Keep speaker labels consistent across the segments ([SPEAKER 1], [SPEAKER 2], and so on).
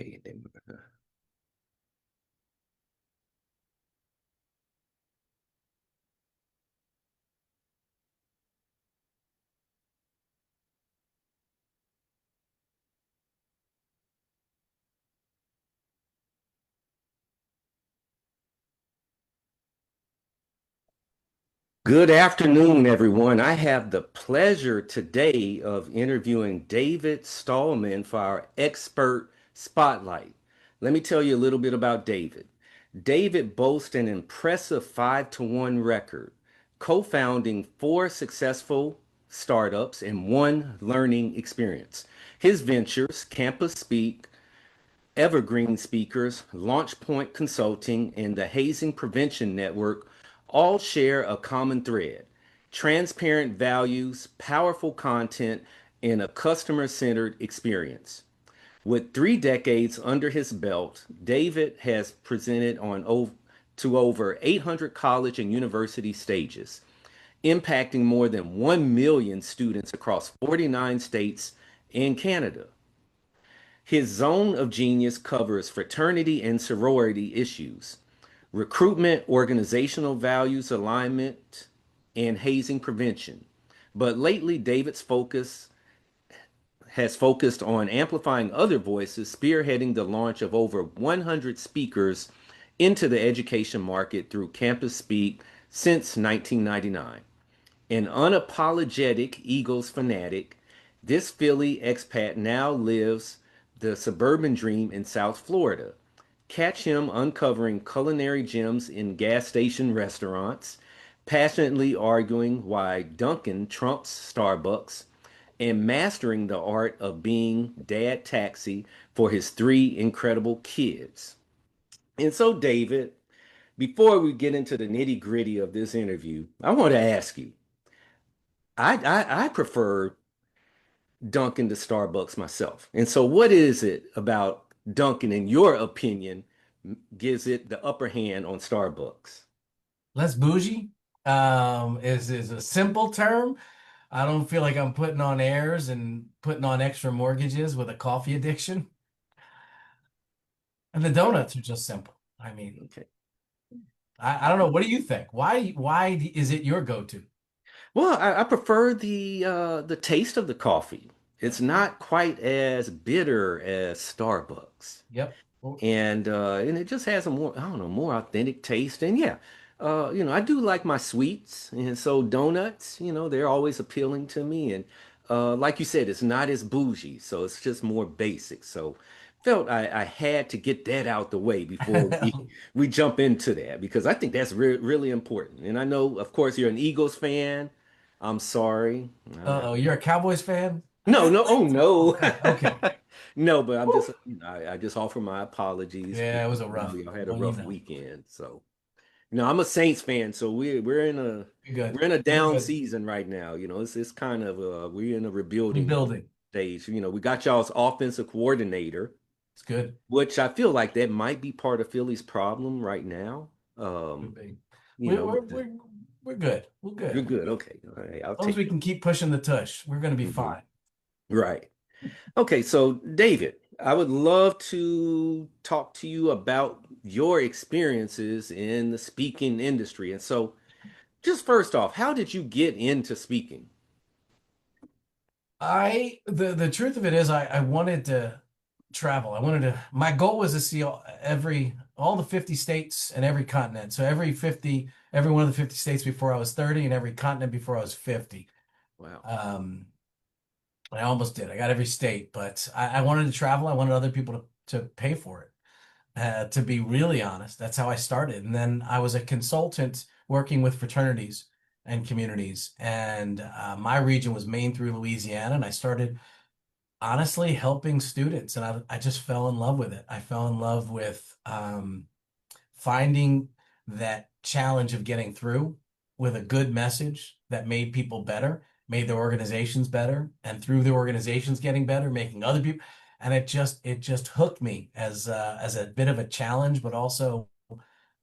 [SPEAKER 1] Hey, Good afternoon, everyone. I have the pleasure today of interviewing David Stollman for our expert spotlight. Let me tell you a little bit about David. David boasts an impressive 5-to-1 record, co-founding four successful startups and one learning experience. His ventures, Campus Speak, Evergreen Speakers, LaunchPoint Consulting, and the Hazing Prevention Network all share a common thread: transparent values, powerful content, and a customer centered experience. With 3 decades under his belt, David has presented to over 800 college and university stages, impacting more than 1 million students across 49 states and Canada. His zone of genius covers fraternity and sorority issues, recruitment, organizational values alignment, and hazing prevention. But lately, David's focus has focused on amplifying other voices, spearheading the launch of over 100 speakers into the education market through Campus Speak since 1999. An unapologetic Eagles fanatic, this Philly expat now lives the suburban dream in South Florida. Catch him uncovering culinary gems in gas station restaurants, passionately arguing why Dunkin' trumps Starbucks, and mastering the art of being dad taxi for his three incredible kids. And so, David, before we get into the nitty gritty of this interview, I want to ask you, I prefer Dunkin' to Starbucks myself. And so, what is it about Dunkin', in your opinion, gives it the upper hand on Starbucks?
[SPEAKER 2] Less bougie is a simple term. I don't feel like I'm putting on airs and putting on extra mortgages with a coffee addiction. And the donuts are just simple. I mean,
[SPEAKER 1] Okay.
[SPEAKER 2] I don't know. What do you think? Why is it your go-to?
[SPEAKER 1] Well, I prefer the taste of the coffee. It's
[SPEAKER 2] Okay.
[SPEAKER 1] not quite as bitter as Starbucks.
[SPEAKER 2] Yep. Well,
[SPEAKER 1] And it just has a more, I don't know, more authentic taste. And yeah, I do like my sweets, and so donuts, they're always appealing to me. And like you said, it's not as bougie, so it's just more basic. So felt I had to get that out the way before we jump into that, because I think that's really important. And I know, of course, you're an Eagles fan. I'm sorry.
[SPEAKER 2] uh-oh, you're a Cowboys fan?
[SPEAKER 1] No, no, oh no.
[SPEAKER 2] Okay, okay.
[SPEAKER 1] No, but I'm
[SPEAKER 2] Woo.
[SPEAKER 1] just, I just offer my apologies
[SPEAKER 2] Yeah, it
[SPEAKER 1] because
[SPEAKER 2] was a rough.
[SPEAKER 1] y'all had a
[SPEAKER 2] Well,
[SPEAKER 1] rough weekend. So, I'm a Saints fan, so we're in a
[SPEAKER 2] you're good.
[SPEAKER 1] we're in a
[SPEAKER 2] We're
[SPEAKER 1] down
[SPEAKER 2] good.
[SPEAKER 1] season right now. It's kind of we're in a rebuilding
[SPEAKER 2] Rebuilding.
[SPEAKER 1] stage. We got y'all's offensive coordinator,
[SPEAKER 2] It's good.
[SPEAKER 1] which I feel like that might be part of Philly's problem right now.
[SPEAKER 2] Could
[SPEAKER 1] Um,
[SPEAKER 2] be.
[SPEAKER 1] you
[SPEAKER 2] We're
[SPEAKER 1] know,
[SPEAKER 2] we're
[SPEAKER 1] with the
[SPEAKER 2] we're, we're good. We're
[SPEAKER 1] You're
[SPEAKER 2] good.
[SPEAKER 1] good. Okay. All right, I'll
[SPEAKER 2] As long as
[SPEAKER 1] take
[SPEAKER 2] we can keep pushing the tush, we're going to be
[SPEAKER 1] it.
[SPEAKER 2] fine.
[SPEAKER 1] Right. Okay, so David, I would love to talk to you about your experiences in the speaking industry. And so, just first off, how did you get into speaking?
[SPEAKER 2] The truth of it is I wanted to travel. My goal was to see all the 50 states and every continent. So every one of the 50 states before I was 30 and every continent before I was 50.
[SPEAKER 1] Wow.
[SPEAKER 2] Um, I almost did. I got every state, but I wanted to travel. I wanted other people to pay for it. To be really honest, that's how I started. And then I was a consultant working with fraternities and communities. And my region was Maine through Louisiana. And I started honestly helping students. And I just fell in love with it. I fell in love with finding that challenge of getting through with a good message that made people better, made their organizations better, and through the organizations getting better, making other people. And it just hooked me as a bit of a challenge, but also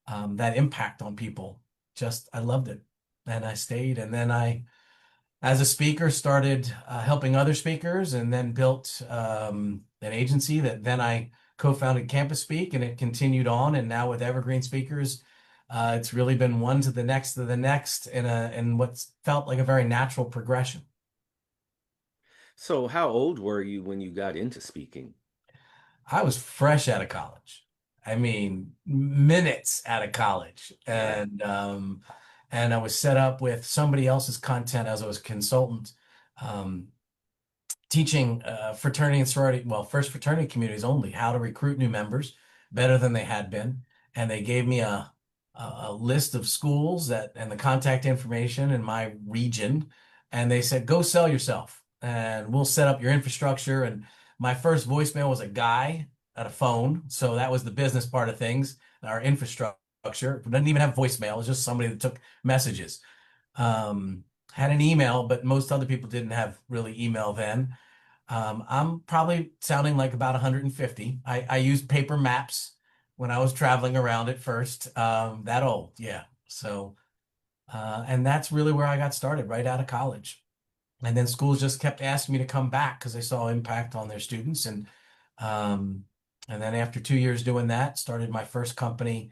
[SPEAKER 2] that impact on people. Just I loved it, and I stayed. And then as a speaker, started helping other speakers, and then built an agency that then I co-founded Campus Speak, and it continued on. And now with Evergreen Speakers, it's really been one to the next in what's felt like a very natural progression.
[SPEAKER 1] So, how old were you when you got into speaking?
[SPEAKER 2] I was fresh out of college. I mean, minutes out of college,
[SPEAKER 1] Wow.
[SPEAKER 2] and I was set up with somebody else's content as I was a consultant. Um, Teaching fraternity and sorority, well, first fraternity communities only, how to recruit new members better than they had been. And they gave me a list of schools that and the contact information in my region. And they said, go sell yourself and we'll set up your infrastructure. And my first voicemail was a guy at a phone. So that was the business part of things, our infrastructure. It didn't even have voicemail, it was just somebody that took messages. Had an email, but most other people didn't have really email then. I'm probably sounding like about 150. I used paper maps when I was traveling around at first. That old, yeah. So, and that's really where I got started, right out of college. And then schools just kept asking me to come back because they saw impact on their students. Um, and then after 2 years doing that, started my first company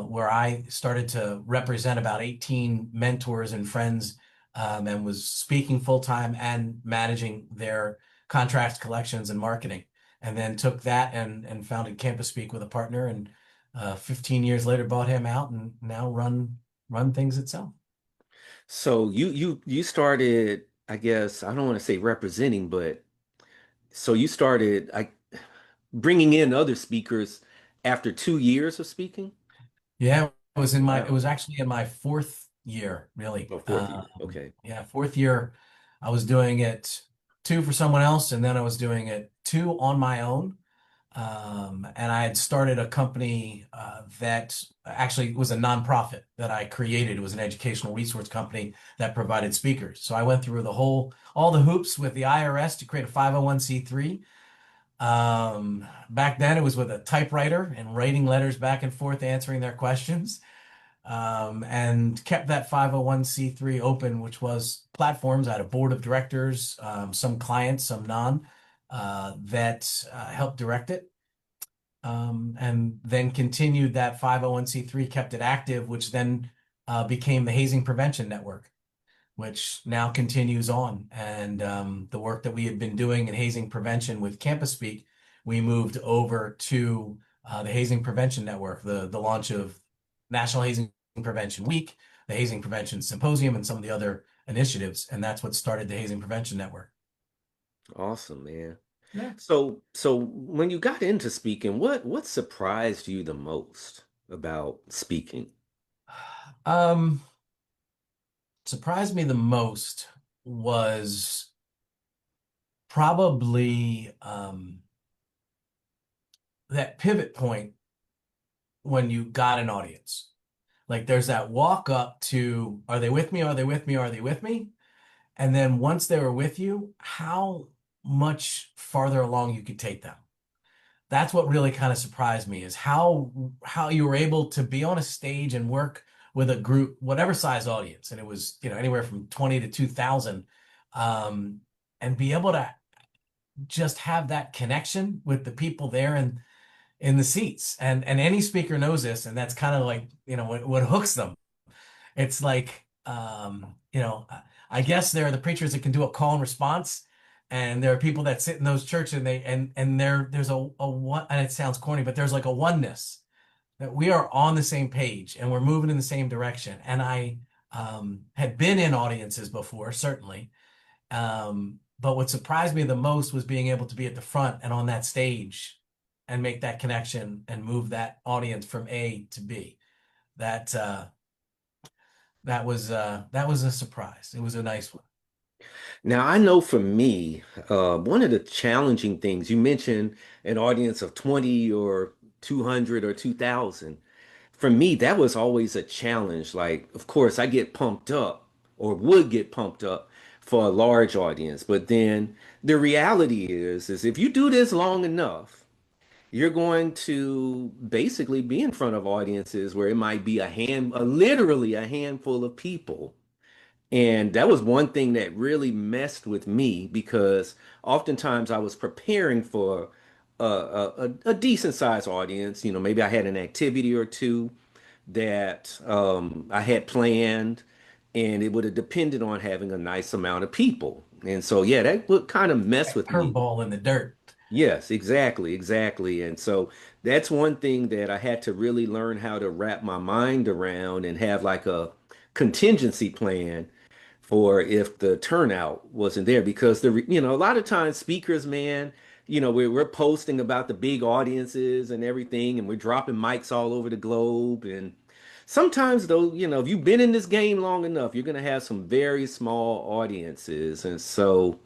[SPEAKER 2] where I started to represent about 18 mentors and friends and was speaking full time and managing their contracts, collections, and marketing. And then took that and founded Campus Speak with a partner. And 15 years later, bought him out and now run things itself.
[SPEAKER 1] So you started, I guess, I don't want to say representing, but so you started bringing in other speakers after 2 years of speaking?
[SPEAKER 2] Yeah, it
[SPEAKER 1] Wow.
[SPEAKER 2] was actually in my fourth year, really.
[SPEAKER 1] Oh, fourth year. Okay.
[SPEAKER 2] Yeah, fourth year, I was doing it two for someone else, and then I was doing it two on my own. And I had started a company that actually was a nonprofit that I created. It was an educational resource company that provided speakers. So I went through all the hoops with the IRS to create a 501(c)(3). Back then it was with a typewriter and writing letters back and forth, answering their questions, and kept that 501(c)(3) open, which was platforms. I had a board of directors, some clients, some non, that helped direct it. And then continued that 501(c)(3), kept it active, which then became the Hazing Prevention Network, which now continues on. And the work that we had been doing in hazing prevention with Campus Speak, we moved over to the Hazing Prevention Network, the launch of National Hazing Prevention Week, the Hazing Prevention Symposium, and some of the other initiatives. And that's what started the Hazing Prevention Network.
[SPEAKER 1] Awesome, man.
[SPEAKER 2] Yeah.
[SPEAKER 1] So when you got into speaking, what surprised you the most about speaking?
[SPEAKER 2] Um, Surprised me the most was probably that pivot point when you got an audience. Like there's that walk up to, are they with me? Are they with me? Are they with me? And then once they were with you, how much farther along you could take them. That's what really kind of surprised me is how you were able to be on a stage and work with a group, whatever size audience, and it was, anywhere from 20 to 2,000, um, and be able to just have that connection with the people there and in the seats. And any speaker knows this, and that's kind of like, what hooks them. It's like, I guess there are the preachers that can do a call and response, and there are people that sit in those churches and there's a one, and it sounds corny, but there's like a oneness that we are on the same page and we're moving in the same direction. And I had been in audiences before, certainly. But what surprised me the most was being able to be at the front and on that stage and make that connection and move that audience from A to B. That that was a surprise. It was a nice one.
[SPEAKER 1] Now, I know for me, one of the challenging things you mentioned an audience of 20 or 200 or 2,000. For me, that was always a challenge. Like, of course, I get pumped up or would get pumped up for a large audience, but then the reality is if you do this long enough, you're going to basically be in front of audiences where it might be literally a handful of people. And that was one thing that really messed with me because oftentimes I was preparing for a decent sized audience. You know, maybe I had an activity or two that I had planned, and it would have depended on having a nice amount of people. And so, yeah, that would kind of mess
[SPEAKER 2] That
[SPEAKER 1] with me.
[SPEAKER 2] curveball in the dirt.
[SPEAKER 1] Yes, exactly, exactly. And so that's one thing that I had to really learn how to wrap my mind around and have like a contingency plan for if the turnout wasn't there. Because a lot of times speakers, man, we're posting about the big audiences and everything, and we're dropping mics all over the globe. And sometimes though, if you've been in this game long enough, you're gonna have some very small audiences. And so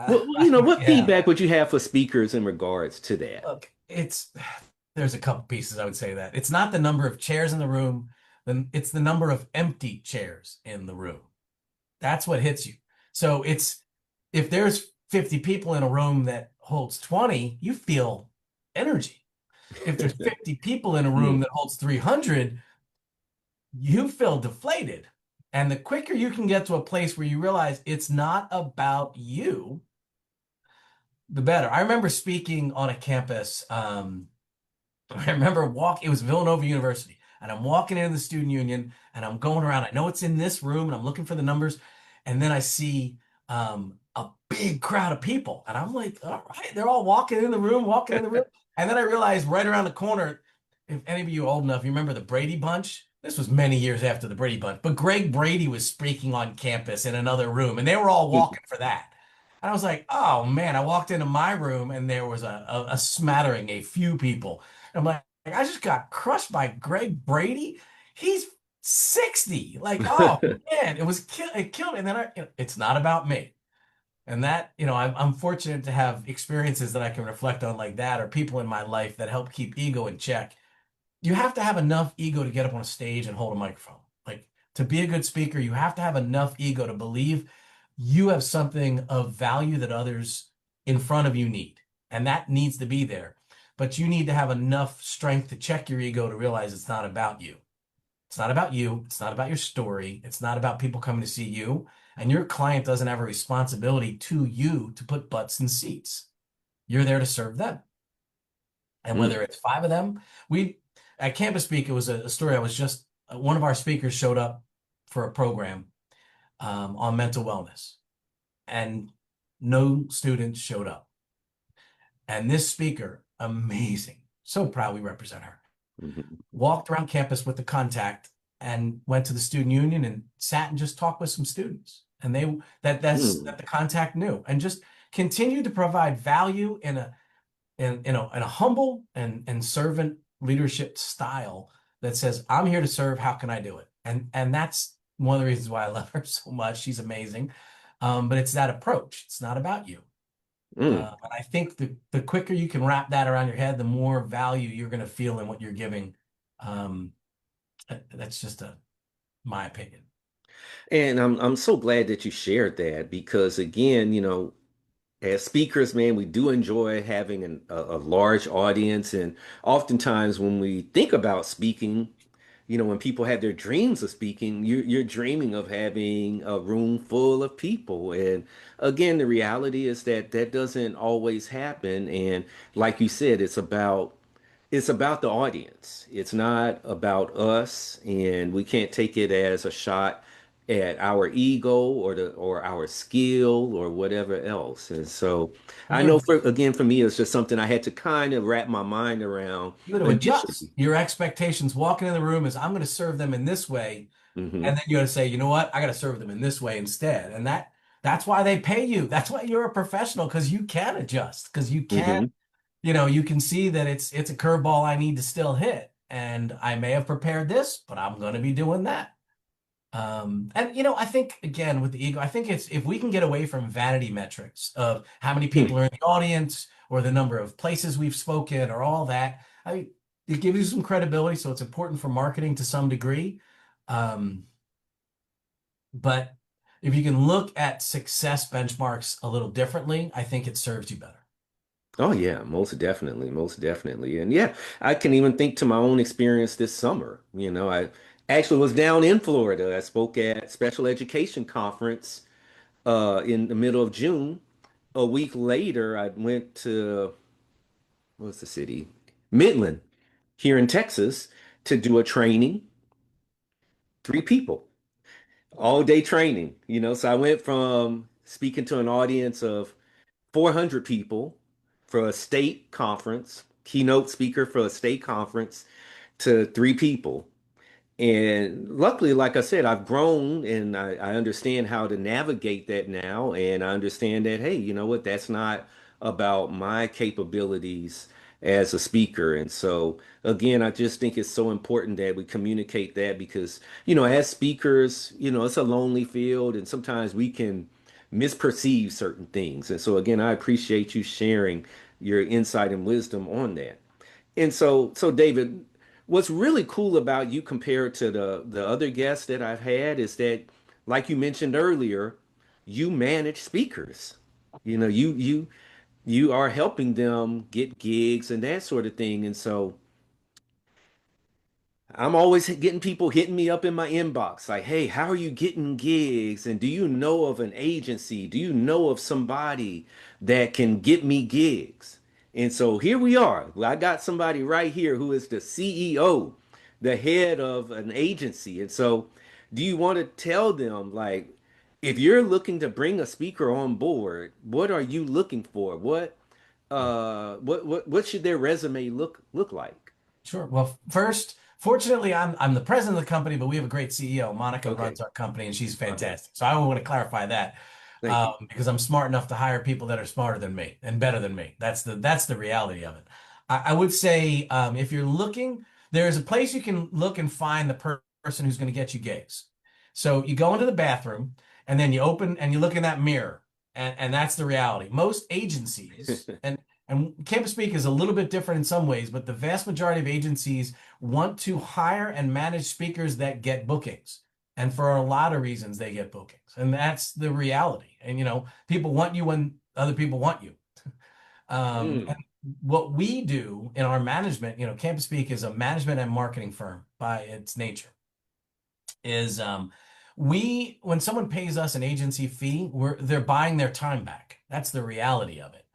[SPEAKER 1] what
[SPEAKER 2] Yeah.
[SPEAKER 1] feedback would you have for speakers in regards to that?
[SPEAKER 2] Look, there's a couple pieces I would say that. It's not the number of chairs in the room, then it's the number of empty chairs in the room. That's what hits you. So it's if there's 50 people in a room that holds 20, you feel energy. If there's 50 people in a room
[SPEAKER 1] Mm,
[SPEAKER 2] that holds 300, you feel deflated. And the quicker you can get to a place where you realize it's not about you, the better. I remember speaking on a campus. I remember it was Villanova University, and I'm walking into the student union and I'm going around. I know it's in this room and I'm looking for the numbers. And then I see a big crowd of people. And I'm like, all right, they're all walking in the room, walking in the room. And then I realized right around the corner, if any of you are old enough, you remember the Brady Bunch? This was many years after the Brady Bunch, but Greg Brady was speaking on campus in another room, and they were all walking for that. And I was like, oh man, I walked into my room and there was a smattering, a few people. I'm like, I just got crushed by Greg Brady. He's 60. Like, oh man, it killed me. And then it's not about me. And that, I'm fortunate to have experiences that I can reflect on like that, or people in my life that help keep ego in check. You have to have enough ego to get up on a stage and hold a microphone. Like to be a good speaker, you have to have enough ego to believe you have something of value that others in front of you need. And that needs to be there. But you need to have enough strength to check your ego to realize it's not about you. It's not about you. It's not about your story. It's not about people coming to see you. And your client doesn't have a responsibility to you to put butts in seats. You're there to serve them. And
[SPEAKER 1] mm,
[SPEAKER 2] whether it's five of them, we at Campus Speak, it was a story. I was just one of our speakers showed up for a program on mental wellness, and no students showed up. And this speaker, amazing, so proud we represent her,
[SPEAKER 1] mhm,
[SPEAKER 2] walked around campus with the contact and went to the student union and sat and just talked with some students. And that
[SPEAKER 1] mm,
[SPEAKER 2] the contact knew and just continued to provide value in a humble and servant leadership style that says, I'm here to serve. How can I do it? And that's one of the reasons why I love her so much. She's amazing. But it's that approach. It's not about you.
[SPEAKER 1] mm.
[SPEAKER 2] And I think the quicker you can wrap that around your head, the more value you're going to feel in what you're giving. Um, that's just my opinion.
[SPEAKER 1] And I'm so glad that you shared that because again, as speakers, man, we do enjoy having a large audience, and oftentimes when we think about speaking, when people have their dreams of speaking, you're dreaming of having a room full of people. And again, the reality is that that doesn't always happen. And like you said, it's about the audience. It's not about us, and we can't take it as a shot at our ego or our skill or whatever else. And so
[SPEAKER 2] And
[SPEAKER 1] I know for me, it's just something I had to kind of wrap my mind around
[SPEAKER 2] you got to adjust
[SPEAKER 1] initially.
[SPEAKER 2] your expectations. Walking in the room is I'm going to serve them in this way. And
[SPEAKER 1] Hmm.
[SPEAKER 2] then you got to say, you know what? I got to serve them in this way instead. And that's why they pay you. That's why you're a professional because you can adjust, because you can,
[SPEAKER 1] Hmm.
[SPEAKER 2] you can see that it's a curveball I need to still hit. And I may have prepared this, but I'm going to be doing that. And I think again with the ego, I think it's if we can get away from vanity metrics of how many people are in the audience or the number of places we've spoken or all that, I mean, it gives you some credibility, so it's important for marketing to some degree. Um, but if you can look at success benchmarks a little differently, I think it serves you better.
[SPEAKER 1] Oh yeah, most definitely, most definitely. And yeah, I can even think to my own experience this summer. I actually was down in Florida. I spoke at special education conference in the middle of June. A week later, I went to what's the city? Midland, here in Texas, to do a training, 3 people, all day training. So I went from speaking to an audience of 400 people for a state conference, keynote speaker for a state conference, to 3 people. And luckily, like I said, I've grown and I understand how to navigate that now. And I understand that, hey, you know what? That's not about my capabilities as a speaker. And so, again, I just think it's so important that we communicate that because, as speakers, it's a lonely field and sometimes we can misperceive certain things. And so, again, I appreciate you sharing your insight and wisdom on that. And so David, what's really cool about you compared to the other guests that I've had is that, like you mentioned earlier, you manage speakers. You are helping them get gigs and that sort of thing. And so I'm always getting people hitting me up in my inbox like, hey, how are you getting gigs? And do you know of an agency? Do you know of somebody that can get me gigs? And so here we are. I got somebody right here who is the CEO, the head of an agency. And so, do you want to tell them, like, if you're looking to bring a speaker on board, what are you looking for? What should their resume look like?
[SPEAKER 2] Sure. Well, first, fortunately, I'm the president of the company, but we have a great CEO. Monica
[SPEAKER 1] Okay.
[SPEAKER 2] runs our company, and she's
[SPEAKER 1] Uh-huh.
[SPEAKER 2] fantastic. So I want to clarify that
[SPEAKER 1] Thank you.
[SPEAKER 2] because I'm smart enough to hire people that are smarter than me and better than me. That's the reality of it. I would say if you're looking, there's a place you can look and find the person who's going to get you gigs. So you go into the bathroom, and then you open and you look in that mirror, and that's the reality. Most agencies, and Campus Speak is a little bit different in some ways, but the vast majority of agencies want to hire and manage speakers that get bookings. And for a lot of reasons, they get bookings. And that's the reality. And, people want you when other people want you. And
[SPEAKER 1] Mm.
[SPEAKER 2] what we do in our management, Campus Speak is a management and marketing firm by its nature is we when someone pays us an agency fee, they're buying their time back. That's the reality of it.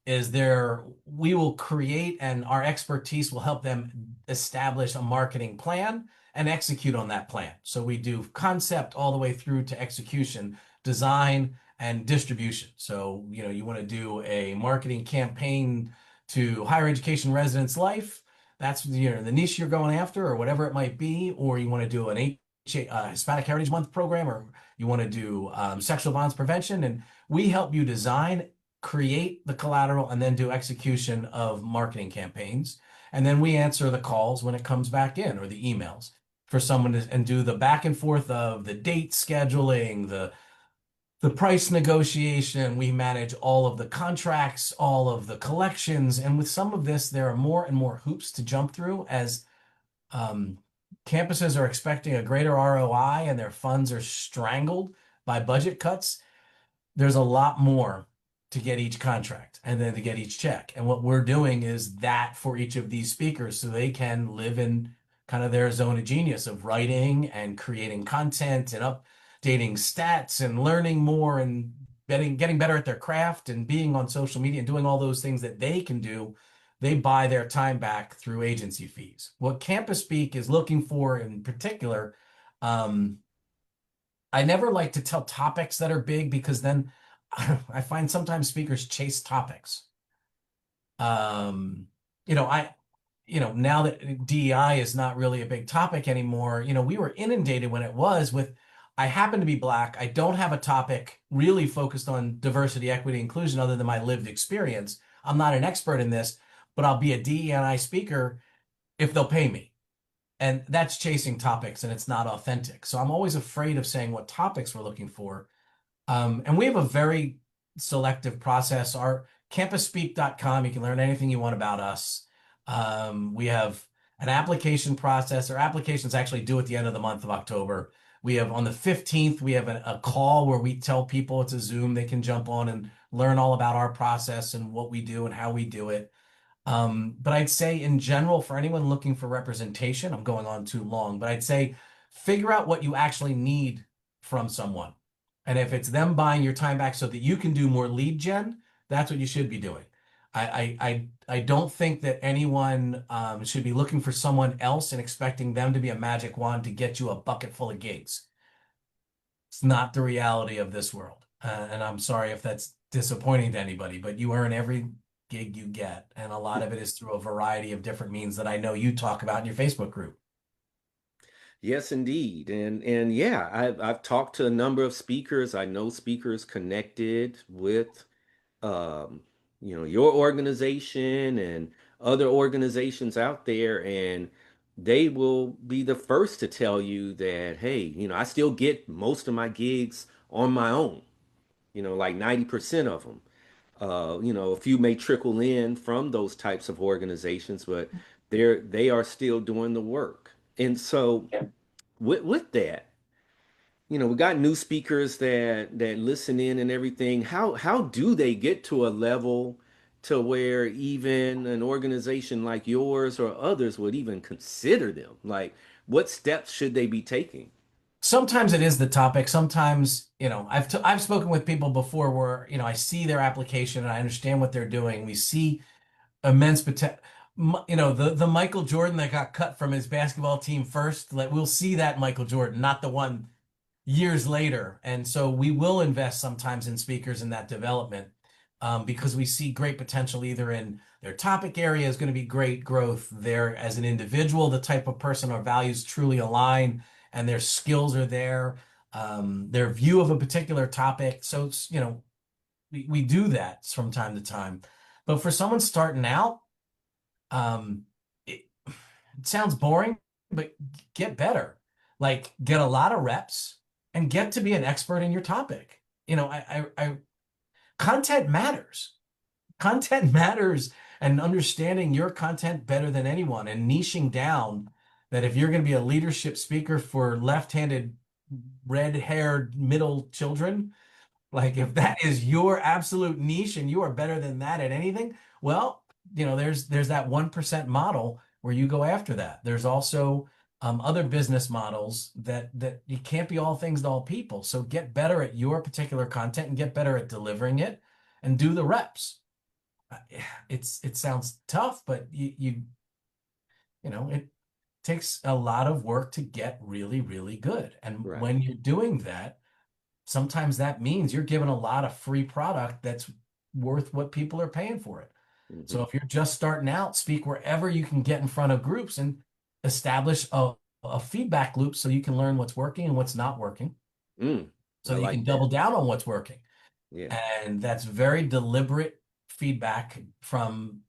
[SPEAKER 2] Is there we will create and our expertise will help them establish a marketing plan and execute on that plan. So we do concept all the way through to execution, design and distribution. So, you want to do a marketing campaign to higher education residents' life. That's the niche you're going after or whatever it might be, or you want to do an Hispanic Heritage Month program, or you want to do sexual violence prevention, and we help you design, create the collateral, and then do execution of marketing campaigns. And then we answer the calls when it comes back in or the emails for someone to and do the back and forth of the date scheduling, the price negotiation. We manage all of the contracts, all of the collections. And with some of this, there are more and more hoops to jump through as um, campuses are expecting a greater ROI and their funds are strangled by budget cuts. There's a lot more to get each contract and then to get each check. And what we're doing is that for each of these speakers so they can live in kind of their zone of genius of writing and creating content and updating stats and learning more and getting better at their craft and being on social media and doing all those things that they can do. They buy their time back through agency fees. What Campus Speak is looking for in particular, um, I never like to tell topics that are big because then I find sometimes speakers chase topics. Um, you know, I, now that DEI is not really a big topic anymore, we were inundated when it was with, I happen to be Black. I don't have a topic really focused on diversity, equity, inclusion other than my lived experience. I'm not an expert in this, but I'll be a DEI speaker if they'll pay me. And that's chasing topics and it's not authentic. So I'm always afraid of saying what topics we're looking for and we have a very selective process. Our campusspeak.com, you can learn anything you want about us. We have an application process. Our applications actually due at the end of the month of October. We have on the 15th, we have a call where we tell people it's a Zoom, they can jump on and learn all about our process and what we do and how we do it. But I'd say in general, for anyone looking for representation, I'm going on too long, but I'd say figure out what you actually need from someone. And if it's them buying your time back so that you can do more lead gen, that's what you should be doing. I don't think that anyone should be looking for someone else and expecting them to be a magic wand to get you a bucket full of gigs. It's not the reality of this world. And I'm sorry if that's disappointing to anybody, but you earn every gig you get. And a lot of it is through a variety of different means that I know you talk about in your Facebook group.
[SPEAKER 1] Yes, indeed. And yeah, I've talked to a number of speakers. I know speakers connected with um, your organization and other organizations out there, and they will be the first to tell you that, hey, I still get most of my gigs on my own, like 90% of them. A few may trickle in from those types of organizations, but they are still doing the work. And so with that, we got new speakers that listen in and everything. How do they get to a level to where even an organization like yours or others would even consider them? Like, what steps should they be taking?
[SPEAKER 2] Sometimes it is the topic. Sometimes, I've spoken with people before where, I see their application and I understand what they're doing. We see immense potential. The Michael Jordan that got cut from his basketball team first, like we'll see that Michael Jordan, not the one years later. And so we will invest sometimes in speakers in that development because we see great potential either in their topic area is going to be great growth there as an individual, the type of person our values truly align and their skills are there, their view of a particular topic. So it's, we do that from time to time. But for someone starting out, it sounds boring, but get better. Like get a lot of reps and get to be an expert in your topic. Content matters. Content matters and understanding your content better than anyone and niching down that if you're going to be a leadership speaker for left-handed, red-haired middle children, like if that is your absolute niche and you are better than that at anything, well, there's that 1% model where you go after that. There's also other business models that you can't be all things to all people. So get better at your particular content and get better at delivering it and do the reps. Uh, it sounds tough, but it takes a lot of work to get really, really good. And
[SPEAKER 1] Right.
[SPEAKER 2] when you're doing that, sometimes that means you're giving a lot of free product that's worth what people are paying for it.
[SPEAKER 1] Hmm.
[SPEAKER 2] So if you're just starting out, speak wherever you can get in front of groups and establish a feedback loop so you can learn what's working and what's not working, so
[SPEAKER 1] I
[SPEAKER 2] that you
[SPEAKER 1] like
[SPEAKER 2] can
[SPEAKER 1] that.
[SPEAKER 2] double down on what's working.
[SPEAKER 1] Yeah.
[SPEAKER 2] And that's very deliberate feedback from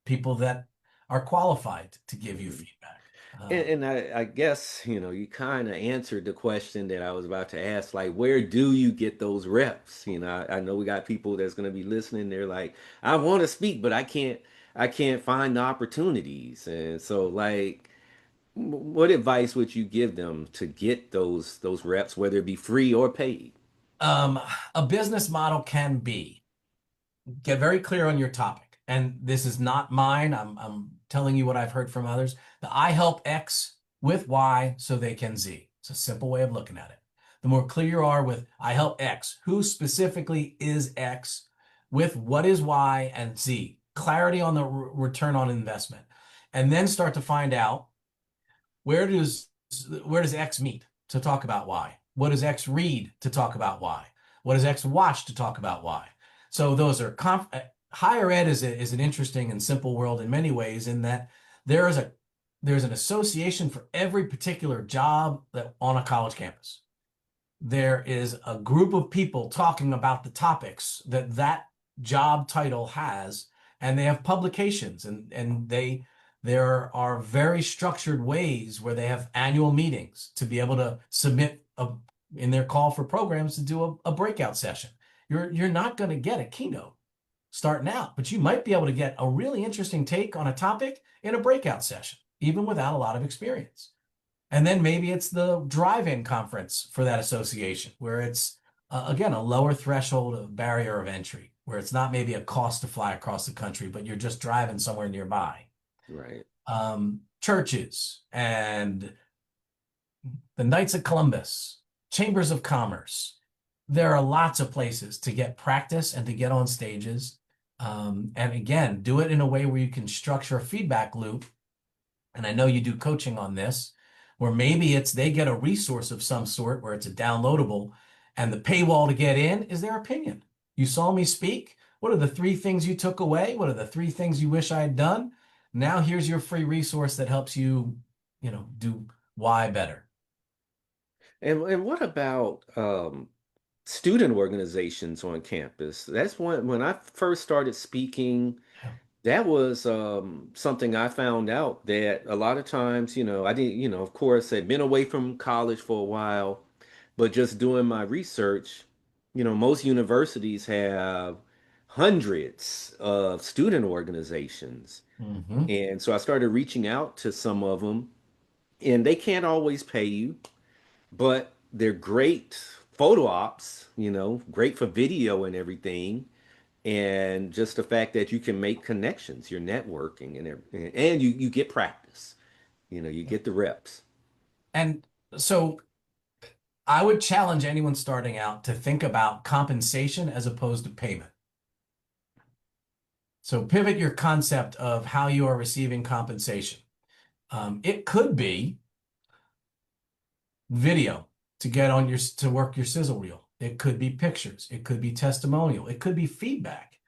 [SPEAKER 2] people that are qualified to give you
[SPEAKER 1] Mhm.
[SPEAKER 2] feedback.
[SPEAKER 1] And I guess, you kind of answered the question that I was about to ask, like, where do you get those reps? I know we got people that's going to be listening. They're like, I want to speak, but I can't find the opportunities. And so, like, what advice would you give them to get those reps, whether it be free or paid?
[SPEAKER 2] Um, a business model can be get very clear on your topic. And this is not mine. I'm telling you what I've heard from others. The I help X with Y so they can Z. It's a simple way of looking at it. The more clear you are with I help X, who specifically is X, with what is Y and Z, clarity on the return on investment, and then start to find out where does where does X meet to talk about Y? What does X read to talk about Y? What does X watch to talk about Y? So those are higher ed is an interesting and simple world in many ways in that there is a there's an association for every particular job that on a college campus. There is a group of people talking about the topics that job title has, and they have publications and there are very structured ways where they have annual meetings to be able to submit in their call for programs to do a breakout session. You're not going to get a keynote starting out, but you might be able to get a really interesting take on a topic in a breakout session, even without a lot of experience. And then maybe it's the drive-in conference for that association, where it's again a lower threshold of barrier of entry, where it's not maybe a cost to fly across the country, but you're just driving somewhere nearby.
[SPEAKER 1] Right.
[SPEAKER 2] Churches and the Knights of Columbus, chambers of commerce. There are lots of places to get practice and to get on stages. And again, do it in a way where you can structure a feedback loop. And I know you do coaching on this, where maybe it's they get a resource of some sort where it's a downloadable, and the paywall to get in is their opinion. You saw me speak. What are the three things you took away? What are the three things you wish I had done? Now here's your free resource that helps you, do why better.
[SPEAKER 1] And what about student organizations on campus? That's one when I first started speaking.
[SPEAKER 2] Yeah.
[SPEAKER 1] That was something I found out that a lot of times, I didn't, of course, had been away from college for a while, but just doing my research, most universities have hundreds of student organizations.
[SPEAKER 2] Hmm.
[SPEAKER 1] And so I started reaching out to some of them, and they can't always pay you, but they're great photo ops, great for video and everything. And just the fact that you can make connections, you're networking and everything, and you get practice, you get the reps.
[SPEAKER 2] And so I would challenge anyone starting out to think about compensation as opposed to payment. So pivot your concept of how you are receiving compensation. It could be video to get on to work your sizzle reel. It could be pictures. It could be testimonial. It could be feedback.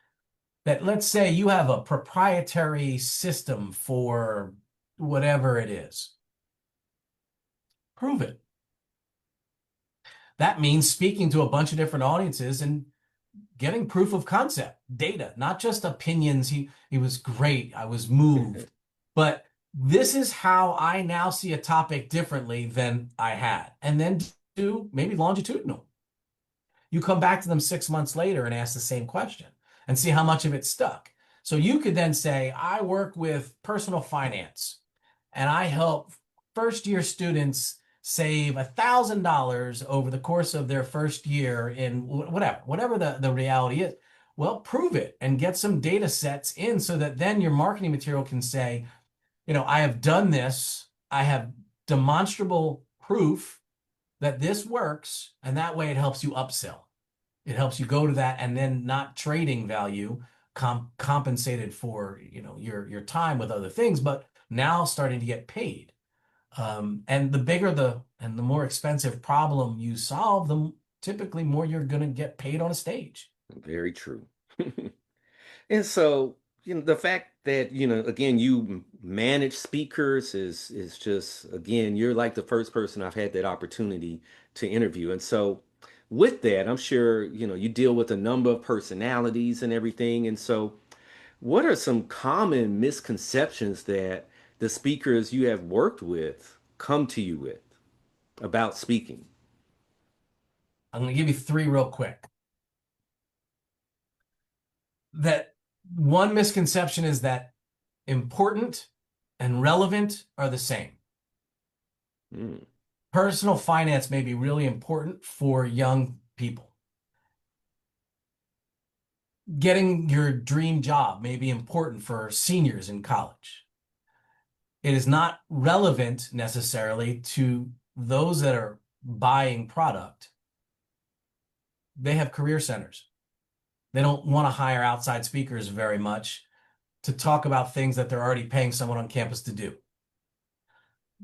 [SPEAKER 2] That let's say you have a proprietary system for whatever it is. Prove it. That means speaking to a bunch of different audiences and getting proof of concept, data, not just opinions. He was great. I was moved. But this is how I now see a topic differently than I had. And then do maybe longitudinal. You come back to them 6 months later and ask the same question and see how much of it stuck. So you could then say, I work with personal finance and I help first year students save $1,000 over the course of their first year in whatever the reality is. Well, prove it and get some data sets in so that then your marketing material can say, I have done this. I have demonstrable proof that this works. And that way it helps you upsell. It helps you go to that and then not trading value compensated for, your time with other things, but now starting to get paid. And the bigger the more expensive problem you solve, the typically more you're going to get paid on a stage.
[SPEAKER 1] Very true. And so, the fact that, again, you manage speakers is just, again, you're like the first person I've had that opportunity to interview. And so with that, I'm sure, you deal with a number of personalities and everything. And so what are some common misconceptions that the speakers you have worked with come to you with about speaking?
[SPEAKER 2] I'm going to give you three real quick. That one misconception is that important and relevant are the same.
[SPEAKER 1] Mm,
[SPEAKER 2] Personal finance may be really important for young people. Getting your dream job may be important for seniors in college. It is not relevant necessarily to those that are buying product. They have career centers. They don't want to hire outside speakers very much to talk about things that they're already paying someone on campus to do.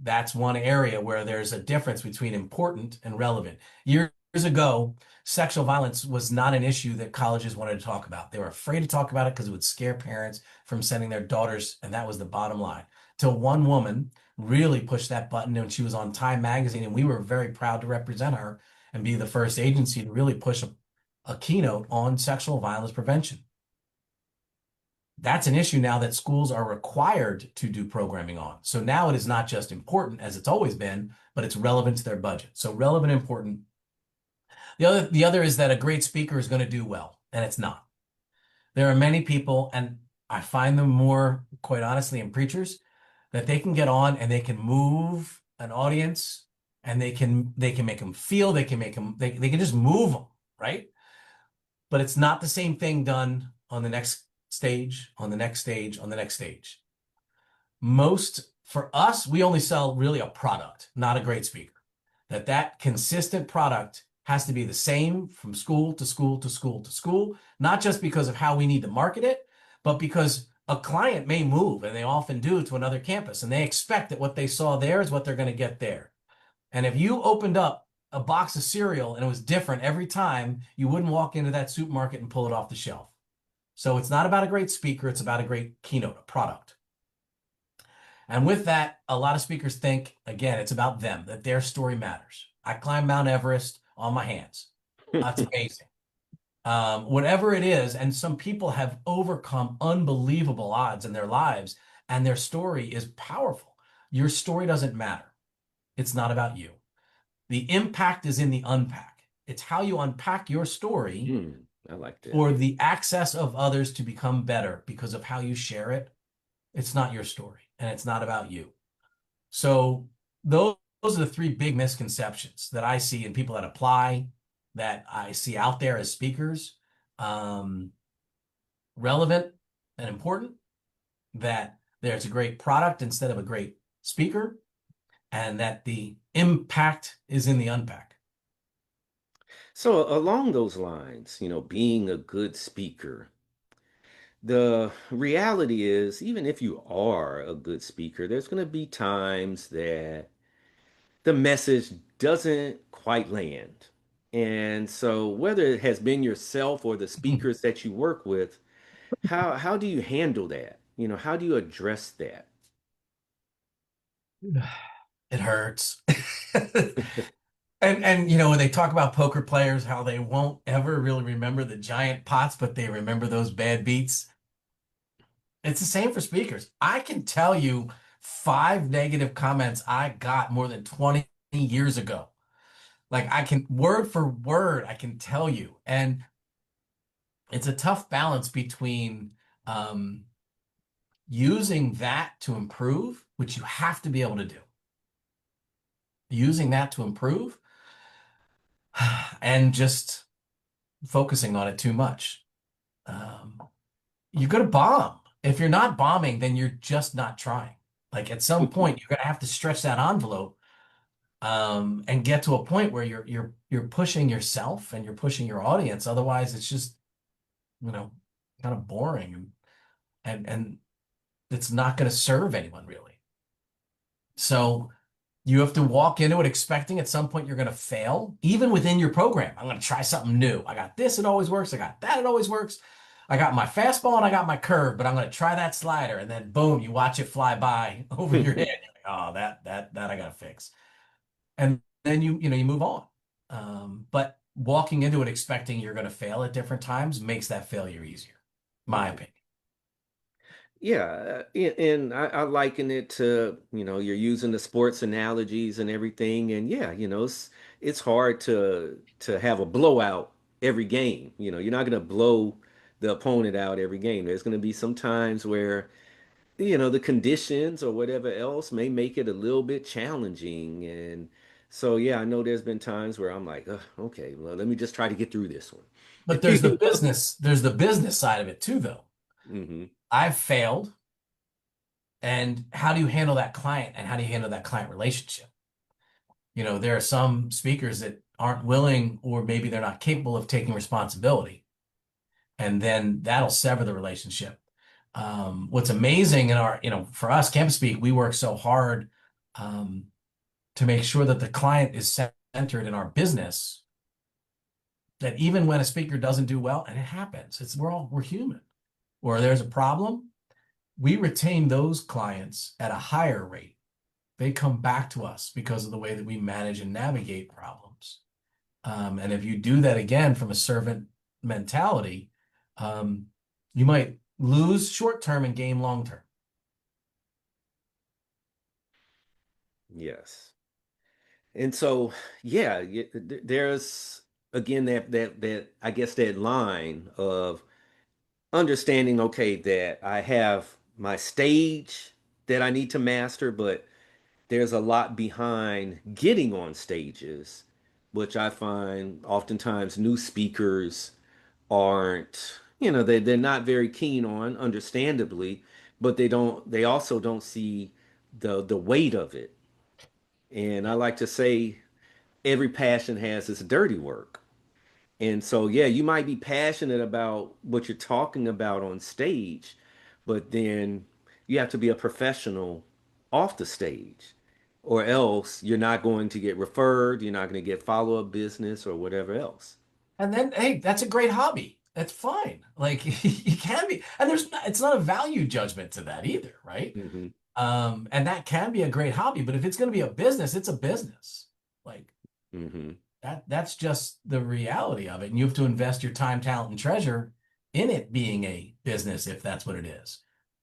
[SPEAKER 2] That's one area where there's a difference between important and relevant. Years ago, sexual violence was not an issue that colleges wanted to talk about. They were afraid to talk about it because it would scare parents from sending their daughters, and that was the bottom line. Till one woman really pushed that button, and she was on Time Magazine, and we were very proud to represent her and be the first agency to really push a keynote on sexual violence prevention. That's an issue now that schools are required to do programming on. So now it is not just important as it's always been, but it's relevant to their budget. So relevant, important. The other is that a great speaker is going to do well, and it's not. There are many people, and I find them more, quite honestly, in preachers, that they can get on and they can move an audience and they can make them feel, they can make them, they can just move them, right? But it's not the same thing done on the next stage, on the next stage, on the next stage. For us, we only sell really a product, not a great speaker. That consistent product has to be the same from school to school to school to school, not just because of how we need to market it, but because a client may move, and they often do, to another campus, and they expect that what they saw there is what they're going to get there. And if you opened up a box of cereal and it was different every time, you wouldn't walk into that supermarket and pull it off the shelf. So it's not about a great speaker, it's about a great keynote, a product. And with that, a lot of speakers think, again, it's about them, that their story matters. I climbed Mount Everest on my hands. That's amazing. Whatever it is, and some people have overcome unbelievable odds in their lives, and their story is powerful. Your story doesn't matter. It's not about you. The impact is in the unpack. It's how you unpack your story
[SPEAKER 1] I like that.
[SPEAKER 2] for the access of others to become better because of how you share it. It's not your story, and it's not about you. So those are the three big misconceptions that I see in people that apply, that I see out there as speakers. Um, Relevant and important, that there's a great product instead of a great speaker, and that the impact is in the unpack.
[SPEAKER 1] So along those lines, being a good speaker, the reality is, even if you are a good speaker, there's going to be times that the message doesn't quite land. And so whether it has been yourself or the speakers that you work with, how do you handle that? How do you address that?
[SPEAKER 2] It hurts. And when they talk about poker players, how they won't ever really remember the giant pots, but they remember those bad beats. It's the same for speakers. I can tell you 5 negative comments I got more than 20 years ago. Like, I can, word for word, I can tell you. And it's a tough balance between um, using that to improve, which you have to be able to do, using that to improve, and just focusing on it too much. Um, you're going to bomb. If you're not bombing, then you're just not trying. Like, at some point, you're going to have to stretch that envelope, and get to a point where you're pushing yourself and you're pushing your audience. Otherwise, it's just, you know, kind of boring, and it's not going to serve anyone really. So you have to walk into it expecting at some point you're going to fail, even within your program. I'm going to try something new. I got this, it always works. I got that, it always works. I got my fastball and I got my curve, but I'm going to try that slider. And then boom, you watch it fly by over your head. You're like, oh, that I got to fix. And then you move on. But walking into it expecting you're going to fail at different times makes that failure easier, my
[SPEAKER 1] Mhm.
[SPEAKER 2] opinion.
[SPEAKER 1] Yeah, and I liken it to, you're using the sports analogies and everything, and yeah, it's hard to have a blowout every game. You're not going to blow the opponent out every game. There's going to be some times where, the conditions or whatever else may make it a little bit challenging, and so yeah, I know there's been times where I'm like, "Ugh, okay, well, let me just try to get through this one."
[SPEAKER 2] But
[SPEAKER 1] You know?
[SPEAKER 2] there's the business side of it too, though.
[SPEAKER 1] Hmm.
[SPEAKER 2] I've failed. And how do you handle that client, and how do you handle that client relationship? There are some speakers that aren't willing, or maybe they're not capable of taking responsibility. And then that'll sever the relationship. What's amazing in for us, Campus Speak, we work so hard um, to make sure that the client is centered in our business, that even when a speaker doesn't do well, and it happens, we're human, or there's a problem, we retain those clients at a higher rate. They come back to us because of the way that we manage and navigate problems. And if you do that again from a servant mentality, um, you might lose short term and gain long term.
[SPEAKER 1] Yes. And so, yeah, there's again that I guess that line of understanding, okay, that I have my stage that I need to master, but there's a lot behind getting on stages, which I find oftentimes new speakers aren't, they're not very keen on, understandably, but they also don't see the weight of it. And I like to say, every passion has its dirty work. And so, yeah, you might be passionate about what you're talking about on stage, but then you have to be a professional off the stage, or else you're not going to get referred, you're not going to get follow-up business or whatever else.
[SPEAKER 2] And then, hey, that's a great hobby. That's fine. Like you can be, and it's not a value judgment to that either, right?
[SPEAKER 1] Hmm.
[SPEAKER 2] And that can be a great hobby, but if it's going to be a business, it's a business. Like
[SPEAKER 1] Hmm.
[SPEAKER 2] that's just the reality of it. And you have to invest your time, talent, and treasure in it being a business if that's what it is.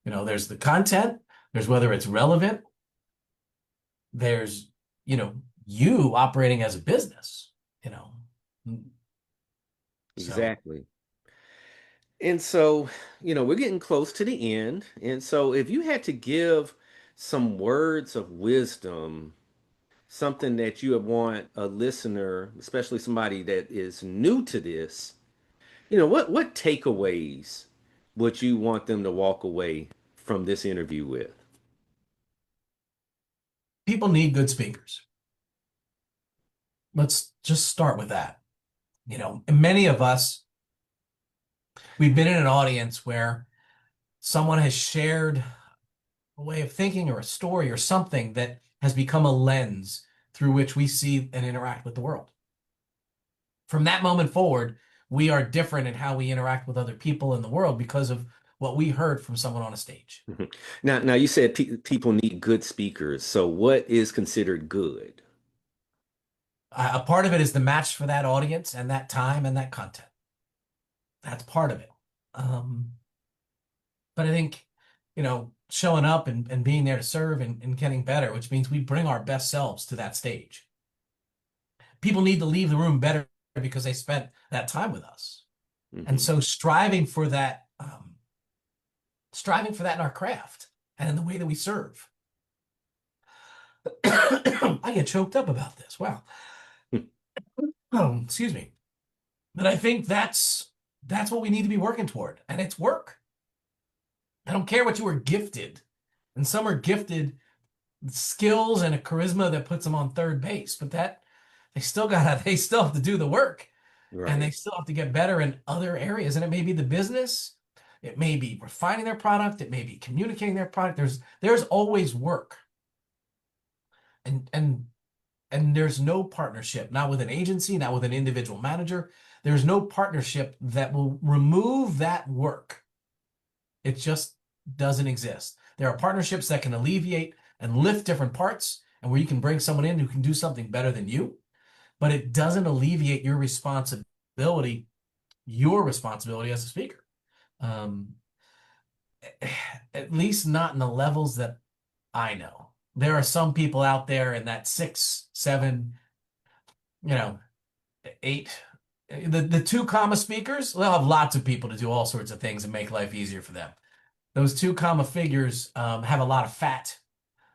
[SPEAKER 2] There's the content, there's whether it's relevant, there's, you know, you operating as a business, you know. So
[SPEAKER 1] Exactly. And so, we're getting close to the end. And so, if you had to give some words of wisdom, something that you would want a listener, especially somebody that is new to this, what takeaways would you want them to walk away from this interview with?
[SPEAKER 2] people need good speakers. Let's just start with that. Many of us, we've been in an audience where someone has shared a way of thinking or a story or something that has become a lens through which we see and interact with the world. From that moment forward, we are different in how we interact with other people in the world because of what we heard from someone on a stage.
[SPEAKER 1] Now you said people need good speakers. So, what is considered good?
[SPEAKER 2] A part of it is the match for that audience and that time and that content. That's part of it. Um, but I think, showing up and being there to serve and getting better, which means we bring our best selves to that stage. People need to leave the room better because they spent that time with us. And
[SPEAKER 1] Hmm.
[SPEAKER 2] so striving for that in our craft and in the way that we serve. I get choked up about this. Wow. Excuse me. But I think that's what we need to be working toward. And it's work. I don't care what you were gifted. And some are gifted with skills and a charisma that puts them on third base, but that they still have to do the work and they
[SPEAKER 1] Right.
[SPEAKER 2] still have to get better in other areas. And it may be the business, it may be refining their product, it may be communicating their product. There's always work. And and and there's no partnership, not with an agency, not with an individual manager. There's no partnership that will remove that work. It just doesn't exist. There are partnerships that can alleviate and lift different parts, and where you can bring someone in who can do something better than you, but it doesn't alleviate your responsibility as a speaker. Um, at least not in the levels that I know. There are some people out there in that 6, 7, you know, 8. The 2 comma speakers, they'll have lots of people to do all sorts of things and make life easier for them. Those 2 comma figures have a lot of fat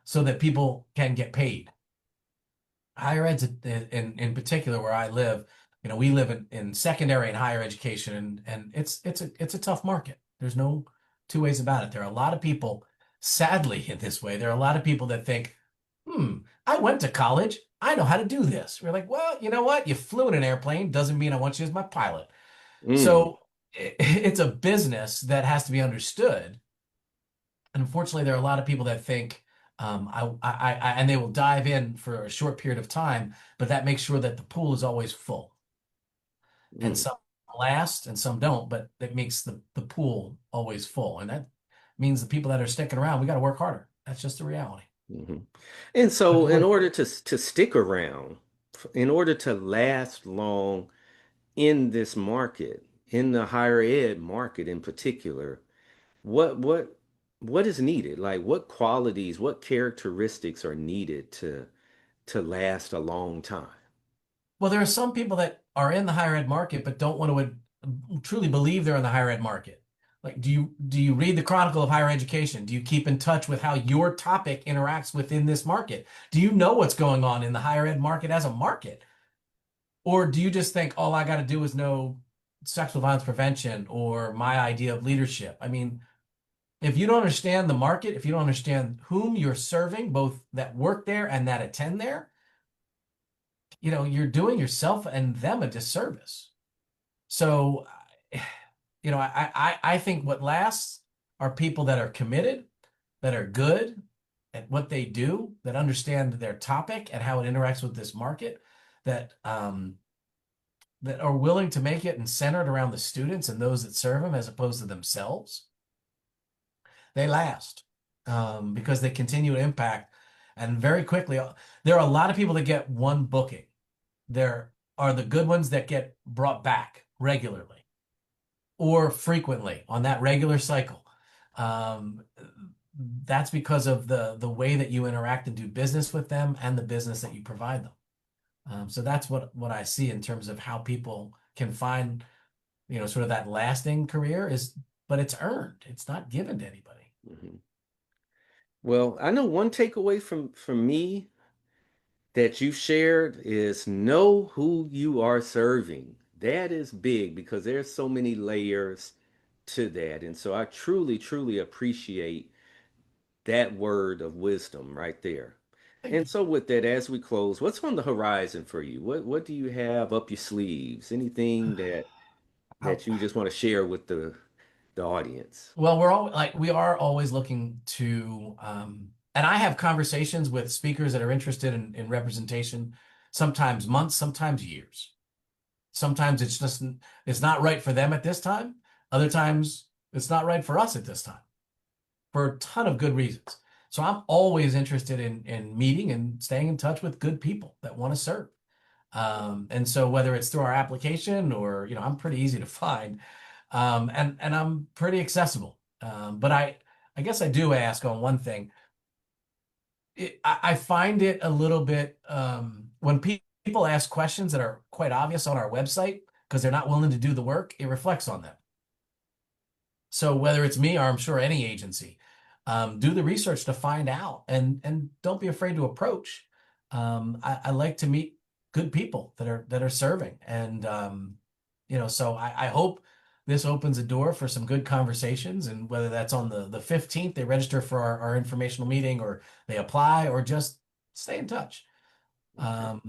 [SPEAKER 2] so that people can get paid. Higher ed's in particular where I live, we live in secondary and higher education, and it's a tough market. There's no two ways about it. There are a lot of people, sadly, in this way. There are a lot of people that think, I went to college. I know how to do this. We're like, well, you know what? You flew in an airplane. Doesn't mean I want you as my pilot.
[SPEAKER 1] Mm.
[SPEAKER 2] So it's a business that has to be understood. And unfortunately, there are a lot of people that think, and they will dive in for a short period of time, but that makes sure that the pool is always full. And
[SPEAKER 1] Mm.
[SPEAKER 2] some last and some don't, but that makes the pool always full. And that means the people that are sticking around, we got to work harder. That's just the reality.
[SPEAKER 1] Hmm. And
[SPEAKER 2] But
[SPEAKER 1] so, in
[SPEAKER 2] boy,
[SPEAKER 1] order to stick around, in order to last long in this market, in the higher ed market in particular, what what what is needed? Like, what qualities, what characteristics are needed to last a long time?
[SPEAKER 2] well, there are some people that are in the higher ed market but don't want to truly believe they're in the higher ed market. Like, do you read the Chronicle of Higher Education? Do you keep in touch with how your topic interacts within this market? Do you know what's going on in the higher ed market as a market? Or do you just think all I got to do is know sexual violence prevention or my idea of leadership? I mean, if you don't understand the market, if you don't understand whom you're serving, both that work there and that attend there, you're doing yourself and them a disservice. So, I think what lasts are people that are committed, that are good at what they do, that understand their topic and how it interacts with this market, that are willing to make it and centered around the students and those that serve them as opposed to themselves. They last because they continue to impact. And very quickly, there are a lot of people that get one booking. There are the good ones that get brought back regularly or frequently on that regular cycle. Um, that's because of the way that you interact and do business with them and the business that you provide them. So that's what I see in terms of how people can find, sort of that lasting career but it's earned. It's not given to anybody.
[SPEAKER 1] Mhm. Well, I know one takeaway from me that you shared is know who you are serving. That is big because there's so many layers to that. And so I truly, truly appreciate that word of wisdom right there.
[SPEAKER 2] Thank
[SPEAKER 1] And
[SPEAKER 2] you.
[SPEAKER 1] so with that, as we close, what's on the horizon for you? What do you have up your sleeves? Anything that you just want to share with the audience?
[SPEAKER 2] Well, we are always looking to, and I have conversations with speakers that are interested in representation, sometimes months, sometimes years. Sometimes it's not right for them at this time. Other times it's not right for us at this time for a ton of good reasons. So I'm always interested in meeting and staying in touch with good people that want to serve. And so whether it's through our application or, I'm pretty easy to find, and I'm pretty accessible. But I guess I do ask on one thing. I find it a little bit when people ask questions that are quite obvious on our website because they're not willing to do the work, it reflects on them. So whether it's me or I'm sure any agency, do the research to find out and don't be afraid to approach. I like to meet good people that are serving, and so I hope this opens a door for some good conversations. And whether that's on the 15th, they register for our informational meeting, or they apply, or just stay in touch.
[SPEAKER 1] Okay.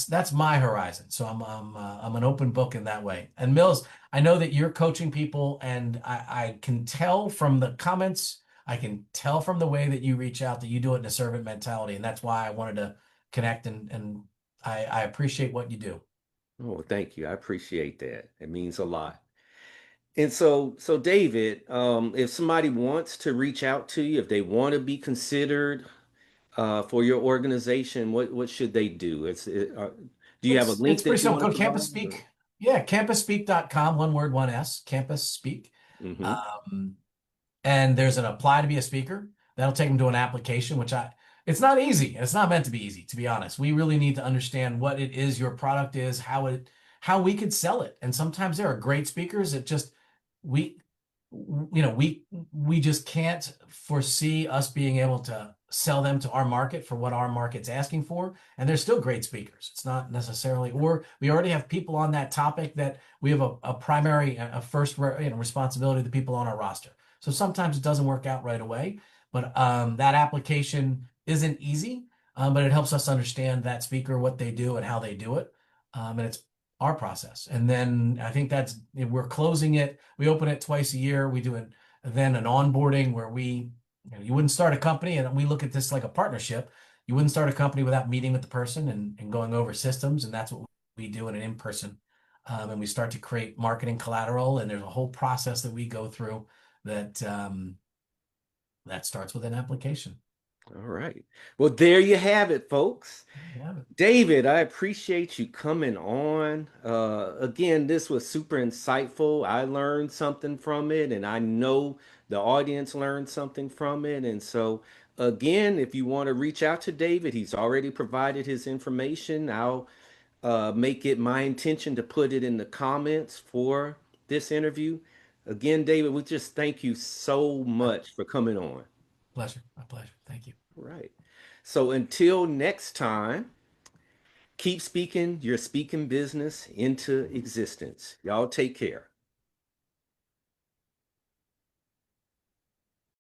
[SPEAKER 2] That's my horizon. So I'm an open book in that way. And Mills, I know that you're coaching people, and I can tell from the comments, I can tell from the way that you reach out that you do it in a servant mentality, and that's why I wanted to connect, and I appreciate what you do.
[SPEAKER 1] Oh, thank you. I appreciate that. It means a lot. And so David, if somebody wants to reach out to you, if they want to be considered for your organization, what should they do? Do you have a
[SPEAKER 2] It's
[SPEAKER 1] link
[SPEAKER 2] pretty
[SPEAKER 1] that you
[SPEAKER 2] simple.
[SPEAKER 1] want
[SPEAKER 2] Go
[SPEAKER 1] to
[SPEAKER 2] to Campus
[SPEAKER 1] provide?
[SPEAKER 2] Speak. Yeah, campusspeak.com, one word, one S, Campus Speak.
[SPEAKER 1] Mm-hmm.
[SPEAKER 2] Um, and there's an apply to be a speaker. That'll take them to an application, it's not easy. It's not meant to be easy, to be honest. We really need to understand what it is your product is, how we could sell it. And sometimes there are great speakers that we, we just can't foresee us being able to sell them to our market for what our market's asking for. And they're still great speakers. It's not necessarily, or we already have people on that topic that we have a primary, a first, responsibility of the people on our roster. So sometimes it doesn't work out right away, but that application isn't easy, but it helps us understand that speaker, what they do, and how they do it. And it's our process. And then I think we're closing it. We open it twice a year. We do then an onboarding where you wouldn't start a company, and we look at this like a partnership. You wouldn't start a company without meeting with the person and going over systems, and that's what we do in an in-person. And we start to create marketing collateral, and there's a whole process that we go through that starts with an application.
[SPEAKER 1] All right. Well, there you have it, folks.
[SPEAKER 2] Yeah.
[SPEAKER 1] David, I appreciate you coming on. Again, this was super insightful. I learned something from it, and I know the audience learned something from it. And so, again, if you want to reach out to David, he's already provided his information. I'll make it my intention to put it in the comments for this interview. Again, David, we just thank you so
[SPEAKER 2] My
[SPEAKER 1] much for coming on.
[SPEAKER 2] pleasure. My pleasure. Thank you.
[SPEAKER 1] Right. So until next time, keep speaking your speaking business into existence. Y'all take care.